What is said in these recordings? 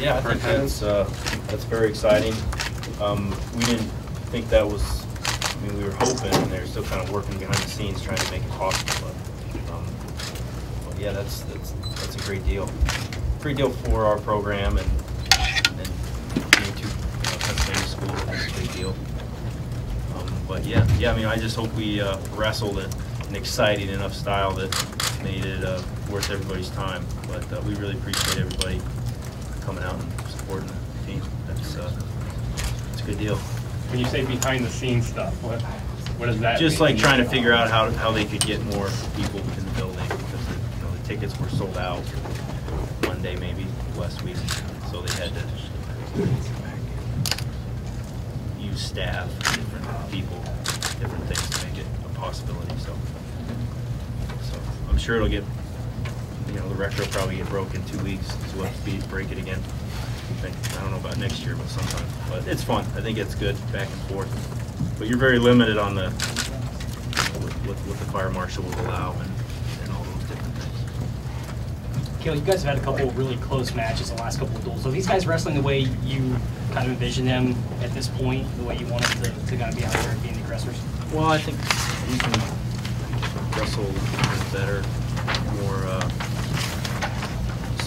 Yeah, I think that's very exciting. We didn't think that was. I mean, we were hoping, and they're still kind of working behind the scenes trying to make it possible. But yeah, that's a great deal. Great deal for our program, and being two Pennsylvania schools, that's a big deal. But yeah. I mean, I just hope we wrestled in an exciting enough style that made it worth everybody's time. But we really appreciate everybody coming out and supporting the team. It's a good deal. When you say behind the scenes stuff, what does that just mean? like trying to figure out how they could get more people in the building, because the tickets were sold out Monday, maybe last week, so they had to use staff, different people, different things to make it a possibility. So I'm sure it'll get, the record will probably get broke in 2 weeks, so we'll have to break it again. I don't know about next year, but sometime. But it's fun. I think it's good, back and forth. But you're very limited on the what the fire marshal will allow and all those different things. Cael, you guys have had a couple of really close matches the last couple of duels. So these guys wrestling the way you kind of envision them at this point, the way you want them to kind of be out there and being the aggressors? Well, I think we can wrestle better,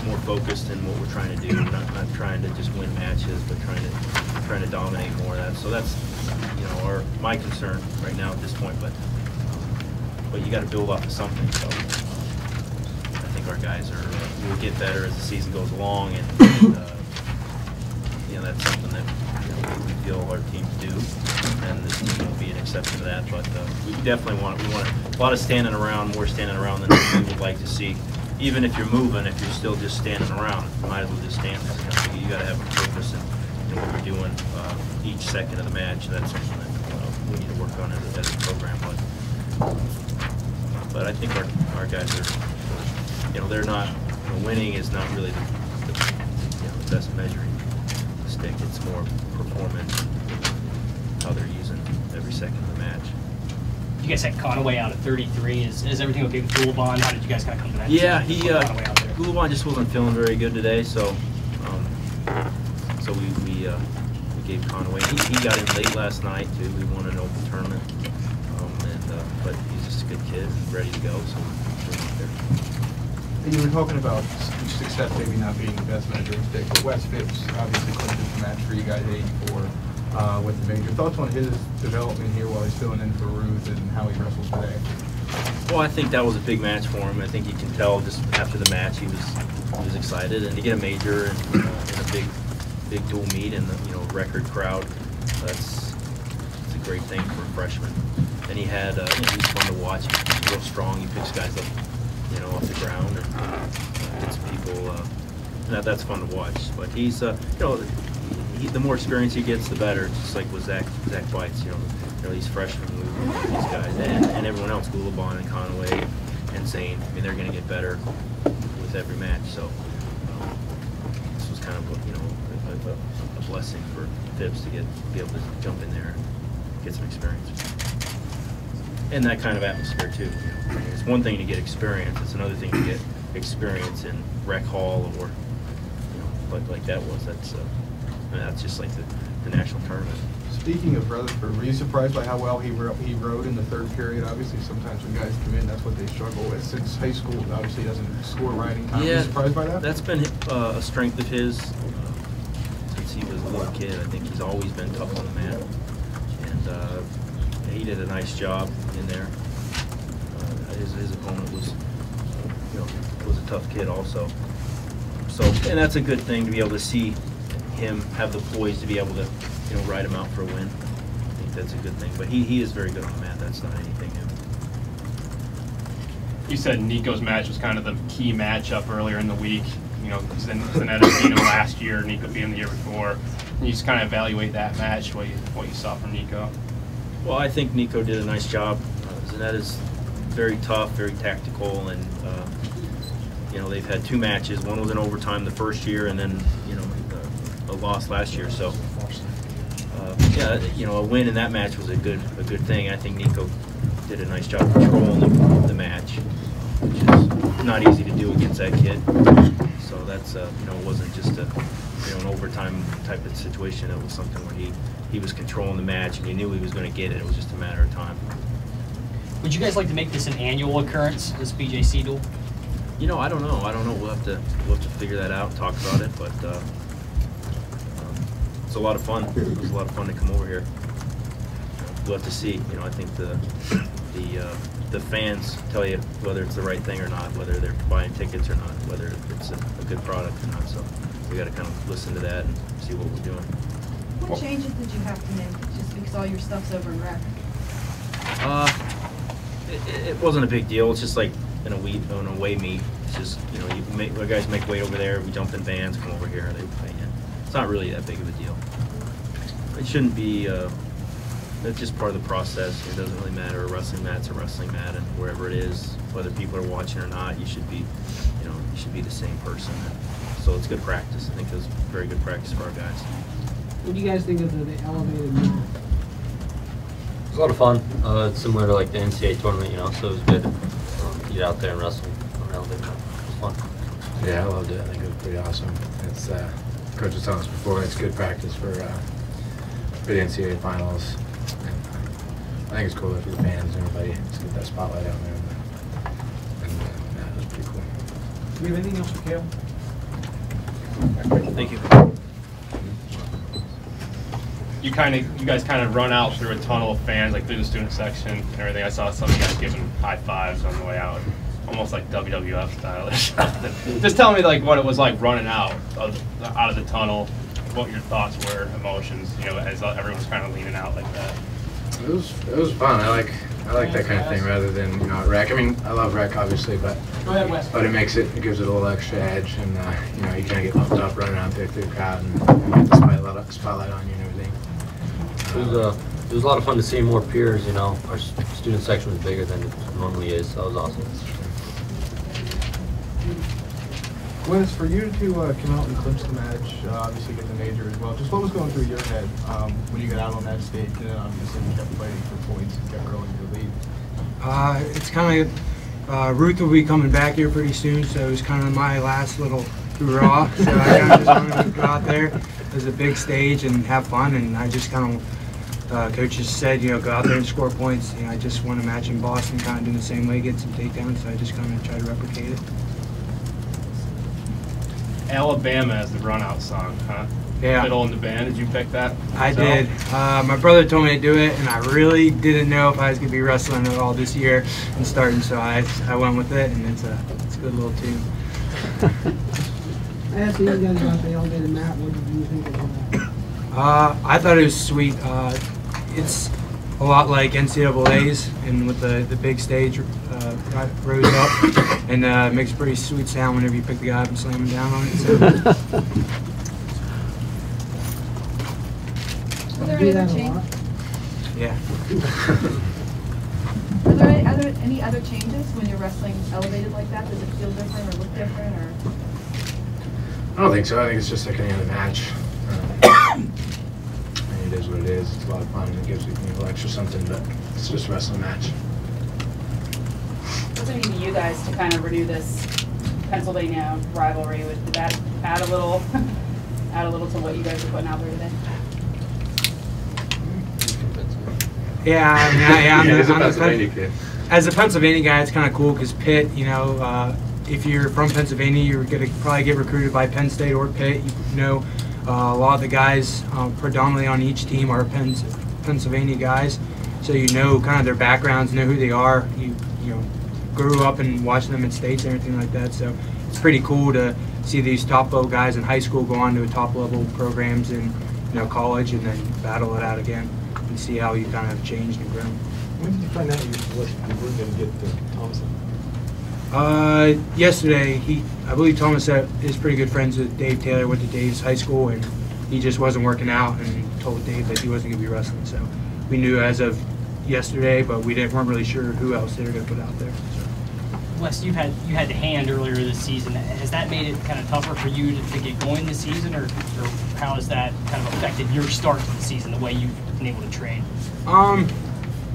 more focused in what we're trying to do. Not trying to just win matches, but trying to dominate more of that. So that's my concern right now at this point. But you got to build off of something. So I think our guys will get better as the season goes along, and that's something that we feel our teams do, and this team will be an exception to that. But we definitely want a lot of standing around, more standing around than we would like to see. Even if you're moving, if you're still just standing around, you might as well just stand there. You got to have a purpose in what you're doing each second of the match. That's something that we need to work on as a program. But I think our guys are, they're not. Winning is not really the best measuring stick. It's more performance, how they're using every second of the match. You guys had Conaway out at 33. Is everything okay with Gulabon? How did you guys kind of come to that? Yeah, Gulabon just wasn't feeling very good today, so we gave Conaway. He got in late last night too. We won an open tournament, but he's just a good kid, ready to go. So we're out there. And you were talking about success maybe not being the best measuring stick, but Wes Phipps obviously clinched the match for you guys 84. With the major. Thoughts on his development here while he's filling in for Ruth and how he wrestles today? Well, I think that was a big match for him. I think you can tell just after the match he was excited, and to get a major and in a big dual meet and record crowd, it's a great thing for a freshman. And he had he's fun to watch. He's real strong. He picks guys up off the ground and gets people. That's fun to watch. But he's the more experience he gets, the better. Just like with Zach Bites, these freshmen, these guys, and everyone else, Gulabon and Conaway and Zane. I mean, they're going to get better with every match. So this was kind of a blessing for Phipps to be able to jump in there and get some experience. And that kind of atmosphere too. It's one thing to get experience; it's another thing to get experience in rec hall or like that was. That's just like the national tournament. Speaking of Rutherford, were you surprised by how well he rode in the third period? Obviously, sometimes when guys come in, that's what they struggle with. Since high school, obviously doesn't score riding time. Yeah, were you surprised by that? That's been a strength of his since he was a little kid. I think he's always been tough on the mat, and he did a nice job in there. His opponent was a tough kid also. So, and that's a good thing to be able to see him have the poise to be able to ride him out for a win. I think that's a good thing. But he is very good on the mat. That's not anything new. You said Nico's match was kind of the key matchup earlier in the week. Zanetta beat him last year, Nico beat him the year before. Can you just kind of evaluate that match, what you saw from Nico? Well, I think Nico did a nice job. Zanetta's very tough, very tactical, and they've had two matches. One was in overtime the first year, and then a loss last year. So a win in that match was a good thing. I think Nico did a nice job controlling the match, which is not easy to do against that kid. So that's you know, it wasn't just a an overtime type of situation. It was something where he was controlling the match, and you knew he was going to get it. It was just a matter of time. Would you guys like to make this an annual occurrence, this BJC duel? You know, I don't know. We'll have to figure that out and talk about it. But it's a lot of fun. It was a lot of fun to come over here. We'll have to see. You know, I think the fans tell you whether it's the right thing or not, whether they're buying tickets or not, whether it's a good product or not. So we got to kind of listen to that and see what we're doing. What changes did you have to make just because all your stuff's over in rec? It wasn't a big deal. It's just like an away meet. It's just, you know, the guys make weight over there. We jump in vans, come over here. It's not really that big of a deal. It shouldn't be. That's just part of the process. It doesn't really matter. A wrestling mat's a wrestling mat, and wherever it is, whether people are watching or not, you should be the same person. So it's good practice. I think it was very good practice for our guys. What do you guys think of the elevated mat? It was a lot of fun. It's similar to like the NCAA tournament, you know, so it was good to get out there and wrestle on an elevated mat. It was fun. Yeah, I loved it. I think it was pretty awesome. It's Coach was telling us before, it's good practice for the NCAA finals. And, I think it's cool for the fans and everybody to get that spotlight out there. And yeah, it was pretty cool. Do we have anything else for Cael? Thank you. You guys kind of run out through a tunnel of fans, like through the student section and everything. I saw some of you guys giving high fives on the way out, almost like WWF style or something. Just tell me like what it was like running out of the tunnel, what your thoughts were, emotions, you know, as everyone's kind of leaning out like that. It was fun. I like that kind of thing rather than, you know, at rec. I mean, I love rec obviously, but it makes it gives it a little extra edge, and you know, you kind of get pumped up running out there through the crowd and get the spotlight on you and everything. It was a lot of fun to see more peers, you know. Our student section was bigger than it normally is, so it was awesome. Wes, for you to come out and clinch the match, obviously get the major as well, just what was going through your head when you got out on that stage, and obviously you kept fighting for points and kept growing your lead? It's kind of Ruth will be coming back here pretty soon, so it was kind of my last little hurrah. So I kind of just wanted to go out there. It was a big stage and have fun, and I just kind of, coach just said, you know, go out there and score points. You know, I just won a match in Boston, kind of doing the same way, get some takedowns, so I just kind of try to replicate it. Alabama as the run-out song, huh? Yeah. Fiddle in the band. Did you pick that? I did. My brother told me to do it, and I really didn't know if I was going to be wrestling at all this year and starting, so I went with it, and it's a good little tune. I asked you guys about the elevated mat. What did you think of that? I thought it was sweet. It's a lot like NCAA's, and with the big stage rose up, and it makes a pretty sweet sound whenever you pick the guy up and slam him down on it. So. Are there any other changes? Yeah. Are there any other changes when you're wrestling elevated like that? Does it feel different or look different, or? I don't think so. I think it's just like any other match. I mean, it is what it is. It's a lot of fun, and it gives you a little extra something, but it's just a wrestling match. What's it mean to you guys to kind of renew this Pennsylvania rivalry? Did that add a little, add a little to what you guys are putting out there today? Yeah, I mean, I'm a Pennsylvania kid. As a Pennsylvania guy, it's kind of cool because Pitt, you know, if you're from Pennsylvania, you're going to probably get recruited by Penn State or Pitt. You know, a lot of the guys predominantly on each team are Pennsylvania guys, so you know kind of their backgrounds, know who they are. You know, grew up and watching them in states and everything like that. So it's pretty cool to see these top level guys in high school go on to top level programs in college and then battle it out again and see how you kind of changed and grown. When did you find out you weren't going to get Thomason? Yesterday, I believe Thomas is pretty good friends with Dave Taylor, went to Dave's high school, and he just wasn't working out and told Dave that he wasn't going to be wrestling. So we knew as of yesterday, but we weren't really sure who else they were going to put out there. So. Wes, you had the hand earlier this season. Has that made it kind of tougher for you to get going this season, or how has that kind of affected your start to the season, the way you've been able to train?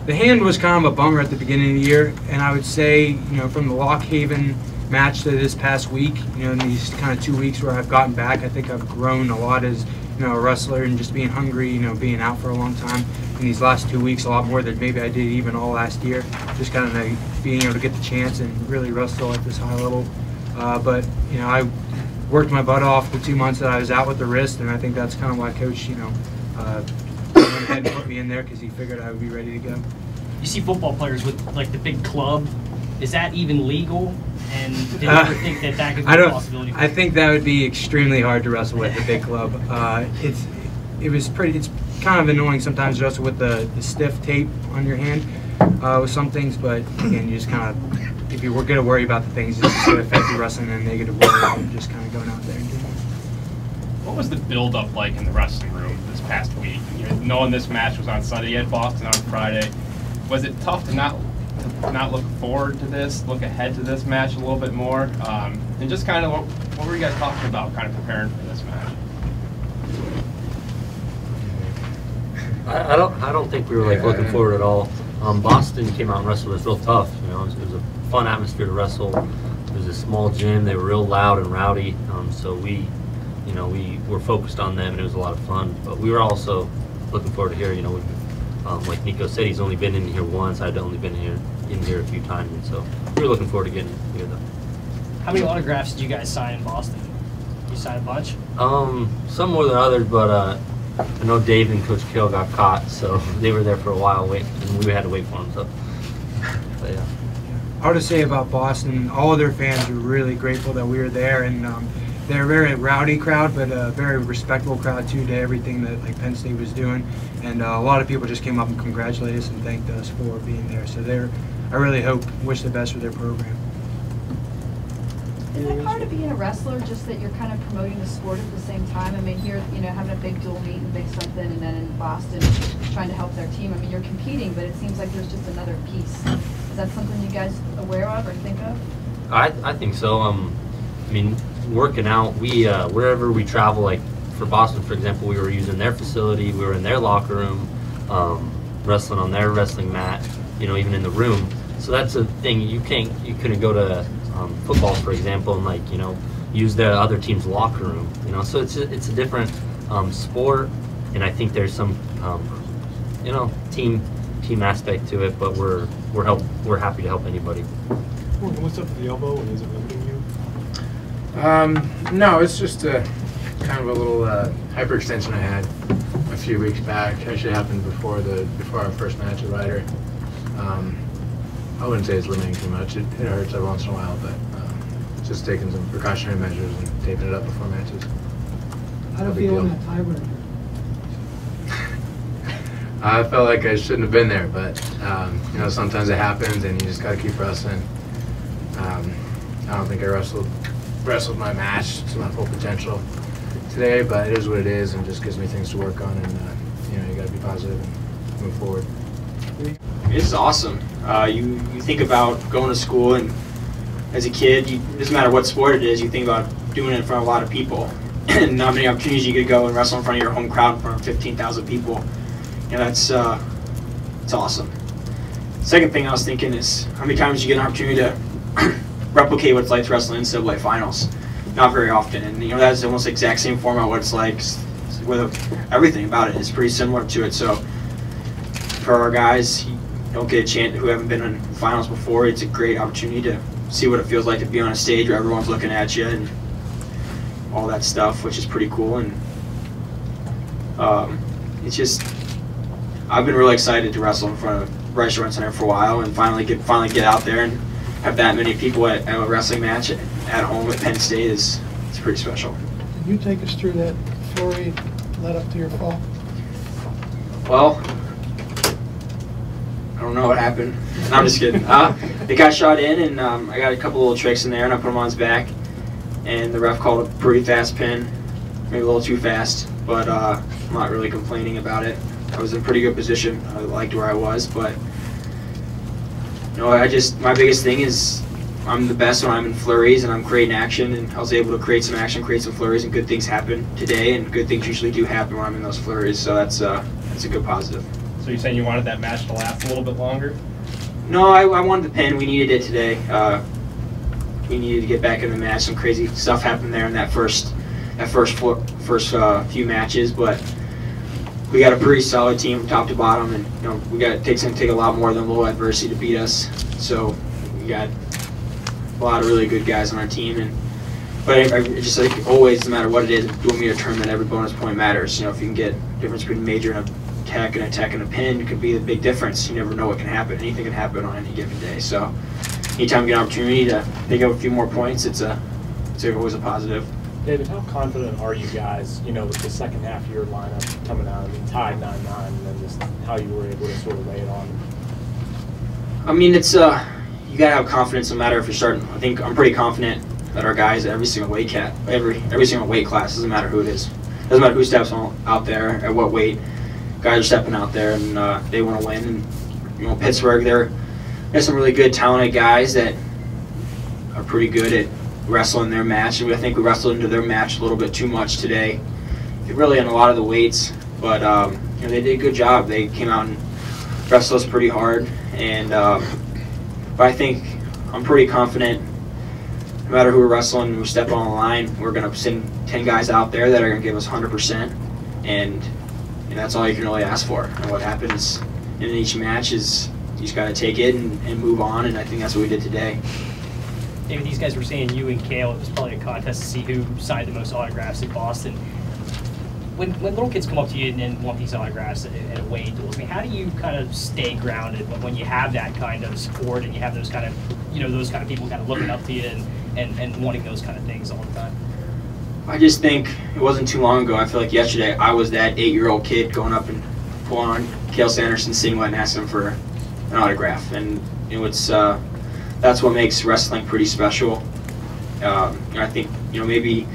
The hand was kind of a bummer at the beginning of the year, and I would say, from the Lock Haven match to this past week. You know, in these kind of 2 weeks where I've gotten back, I think I've grown a lot as, you know, a wrestler, and just being hungry, you know, being out for a long time. In these last 2 weeks, a lot more than maybe I did even all last year. Just kind of being able to get the chance and really wrestle at this high level. But, you know, I worked my butt off the 2 months that I was out with the wrist, and I think that's kind of why Coach, you know, went ahead and put me in there because he figured I would be ready to go. You see football players with like the big club. Is that even legal? And did you ever think that that could be a possibility? I think that would be extremely hard to wrestle with the big club. It's kind of annoying sometimes to wrestle with the stiff tape on your hand with some things, but again, you just kind of, if you're going to worry about the things that affect your wrestling in a negative way, you're just kind of going out there and doing it. What was the build-up like in the wrestling room this past week? You know, knowing this match was on Sunday, you had Boston on Friday. Was it tough to not look forward to this, look ahead to this match a little bit more? And just kind of what were you guys talking about, kind of preparing for this match? I don't think we were like looking forward at all. Boston came out and wrestled us real tough. You know, it was a fun atmosphere to wrestle. It was a small gym. They were real loud and rowdy. So we were focused on them, and it was a lot of fun. But we were also looking forward to here. You know, like Nico said, he's only been in here once. I'd only been in here a few times, and so we were looking forward to getting here though. How many autographs did you guys sign in Boston? You signed a bunch? Some more than others, but I know Dave and Coach Cael got caught, so they were there for a while waiting, and we had to wait for them. So, but yeah. Hard to say about Boston. All of their fans were really grateful that we were there, and they're a very rowdy crowd, but a very respectful crowd too to everything that like Penn State was doing. And a lot of people just came up and congratulated us and thanked us for being there. So I really wish the best for their program. Is it part of being a wrestler, just that you're kind of promoting the sport at the same time? I mean, here, you know, having a big dual meet and big something, and then in Boston, trying to help their team. I mean, you're competing, but it seems like there's just another piece. Is that something you guys aware of or think of? I think so. I mean, working out, we wherever we travel, like for Boston, for example, we were using their facility, we were in their locker room, wrestling on their wrestling mat, you know, even in the room. So that's a thing you couldn't go to football, for example, and like, you know, use the other team's locker room, you know. So it's a different sport, and I think there's some you know, team aspect to it, but we're happy to help anybody. What's up with the elbow, and is it limiting you? No, it's just a kind of a little hyperextension I had a few weeks back. Actually happened before our first match at Ryder. I wouldn't say it's limiting too much. It hurts every once in a while, but just taking some precautionary measures and taping it up before matches. How do you feel in that tiebreaker? I felt like I shouldn't have been there, but you know, sometimes it happens, and you just got to keep wrestling. I don't think I wrestled my match to my full potential today, but it is what it is, and just gives me things to work on, and you know, you got to be positive and move forward. It's awesome. You think about going to school, and as a kid, it doesn't matter what sport it is, you think about doing it in front of a lot of people. And not many opportunities you could go and wrestle in front of your home crowd in front of 15,000 people. You know, it's awesome. Second thing I was thinking is how many times you get an opportunity to replicate what it's like to wrestle in NCAA finals. Not very often, and you know, that's almost the exact same format. What it's like, with everything about it is pretty similar to it. So for our guys, you don't get a chance, who haven't been in finals before, it's a great opportunity to see what it feels like to be on a stage where everyone's looking at you and all that stuff, which is pretty cool. And it's just, I've been really excited to wrestle in front of Bryce Jordan Center for a while, and finally get out there and have that many people at a wrestling match at home at Penn State it's pretty special. Can you take us through that flurry led up to your fall? Well, I don't know what happened. No, I'm just kidding. It got shot in, and I got a couple little tricks in there, and I put him on his back, and the ref called a pretty fast pin, maybe a little too fast, but I'm not really complaining about it. I was in pretty good position. I liked where I was, but you know, my biggest thing is I'm the best when I'm in flurries and I'm creating action, and I was able to create some action, create some flurries, and good things happen today, and good things usually do happen when I'm in those flurries, so that's a good positive. So you're saying you wanted that match to last a little bit longer? No, I wanted the pin. We needed it today. we needed to get back in the match. Some crazy stuff happened there in that first few matches, but we got a pretty solid team from top to bottom, and we got it's going to take a lot more than a little adversity to beat us. So we got a lot of really good guys on our team, but I just like always, no matter what it is, dual meet a tournament, every bonus point matters. If you can get the difference between a major and a tech and a pin, it could be a big difference. You never know what can happen. Anything can happen on any given day. So anytime you get an opportunity to pick up a few more points, it's always a positive. David, how confident are you guys, with the second half of your lineup coming out? Tied 9-9, and then just how you were able to sort of lay it on? It's you gotta have confidence no matter if you're starting. I think I'm pretty confident that our guys at every single weight every single weight class, doesn't matter who it is, doesn't matter who steps out there at what weight, guys are stepping out there and they want to win. And Pittsburgh, there's some really good talented guys that are pretty good at wrestling their match, and I think we wrestled into their match a little bit too much today, really in a lot of the weights, but they did a good job. They came out and wrestled us pretty hard, and but I think I'm pretty confident no matter who we're wrestling, we step on the line, we're going to send 10 guys out there that are going to give us 100%, and that's all you can really ask for. And what happens in each match is you just got to take it and move on, and I think that's what we did today. David, these guys were saying you and Cael, it was probably a contest to see who signed the most autographs in Boston. When little kids come up to you and want these autographs at away duels, how do you kind of stay grounded when you have that kind of support and you have those kind of people kind of looking up to you and wanting those kind of things all the time? I just think it wasn't too long ago. I feel like yesterday I was that 8-year-old kid going up and pulling on Cael Sanderson singlet and asking him for an autograph, and it's that's what makes wrestling pretty special. I think maybe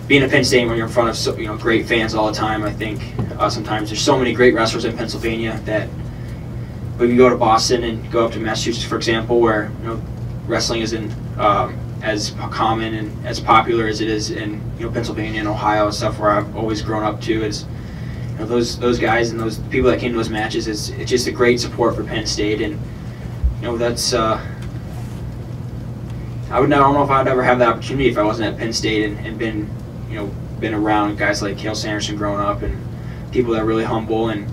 being at Penn State when you're in front of great fans all the time. I think sometimes there's so many great wrestlers in Pennsylvania that when you go to Boston and go up to Massachusetts, for example, where wrestling isn't as common and as popular as it is in Pennsylvania and Ohio and stuff where I've always grown up to, is those guys and those people that came to those matches. It's just a great support for Penn State, and that's. I don't know if I'd ever have the opportunity if I wasn't at Penn State and been around guys like Cael Sanderson growing up and people that are really humble, and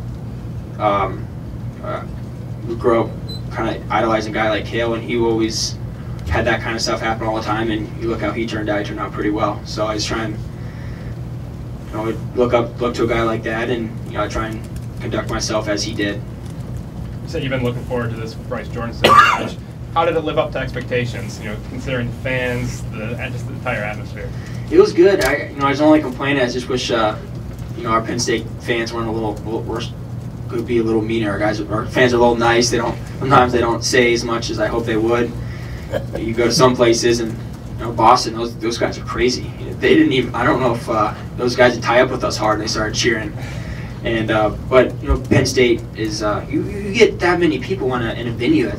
we grew up kind of idolizing a guy like Cael, and he always had that kind of stuff happen all the time, and you look how he turned out. He turned out pretty well. So I just try and look to a guy like that, and I try and conduct myself as he did. You said you've been looking forward to this Bryce Jordan Center match. How did it live up to expectations? Considering the fans, just the entire atmosphere. It was good. His only complaint is I just wish our Penn State fans weren't could be a little meaner. Our fans are a little nice. Sometimes they don't say as much as I hope they would. You go to some places and Boston, those guys are crazy. They didn't even. I don't know if those guys would tie up with us hard and they started cheering. And but Penn State is you get that many people in a venue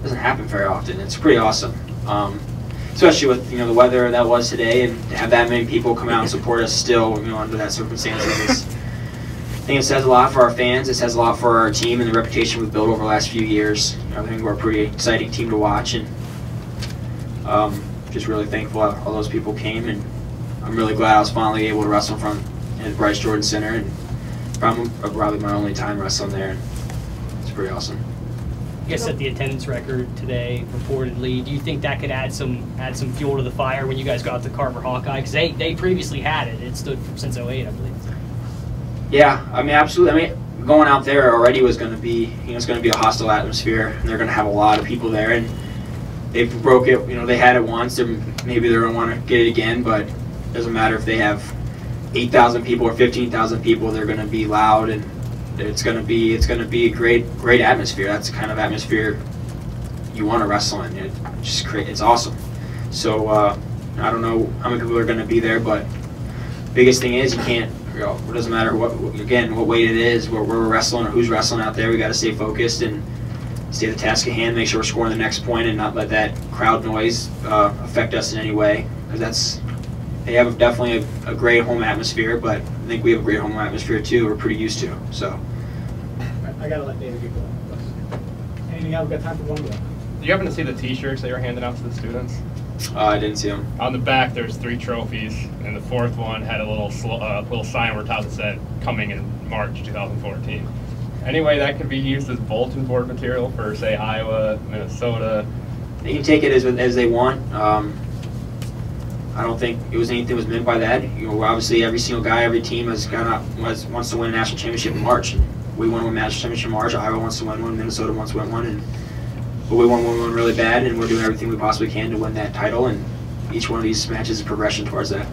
doesn't happen very often. It's pretty awesome, especially with the weather that was today, and to have that many people come out and support us still under that circumstances. I think it says a lot for our fans. It says a lot for our team and the reputation we've built over the last few years. I think we're a pretty exciting team to watch, and just really thankful all those people came, and I'm really glad I was finally able to wrestle from at Bryce Jordan Center, and probably my only time wrestling there. It's pretty awesome. You guys set the attendance record today, reportedly. Do you think that could add some fuel to the fire when you guys go out to Carver Hawkeye? Because they previously had it. It stood since '08, I believe. Yeah, absolutely. Going out there already was going to be, it's going to be a hostile atmosphere, and they're going to have a lot of people there, and they broke it. They had it once, and maybe they're going to want to get it again, but it doesn't matter if they have 8,000 people or 15,000 people. They're going to be loud, and it's going to be a great atmosphere. That's the kind of atmosphere you want to wrestle in. It's awesome. So I don't know how many people are going to be there, but biggest thing is you can't. It doesn't matter what weight it is, where we're wrestling or who's wrestling out there. We got to stay focused and stay the task at hand. Make sure we're scoring the next point and not let that crowd noise affect us in any way. Because they have definitely a great home atmosphere, but I think we have a great home atmosphere too. We're pretty used to. So I gotta let David get going. Anything else? We've got time for one more. Do you happen to see the T-shirts that you're handing out to the students? I didn't see them. On the back, there's 3 trophies, and the 4th one had a little sign over top that said "Coming in March 2014." Anyway, that could be used as bulletin board material for, say, Iowa, Minnesota. They can take it as they want. I don't think it was anything that was meant by that. You know, obviously every single guy, every team wants to win a national championship in March. And we want to win a national championship in March. Iowa wants to win one. Minnesota wants to win one. But we want to win one really bad, and we're doing everything we possibly can to win that title. And each one of these matches is a progression towards that.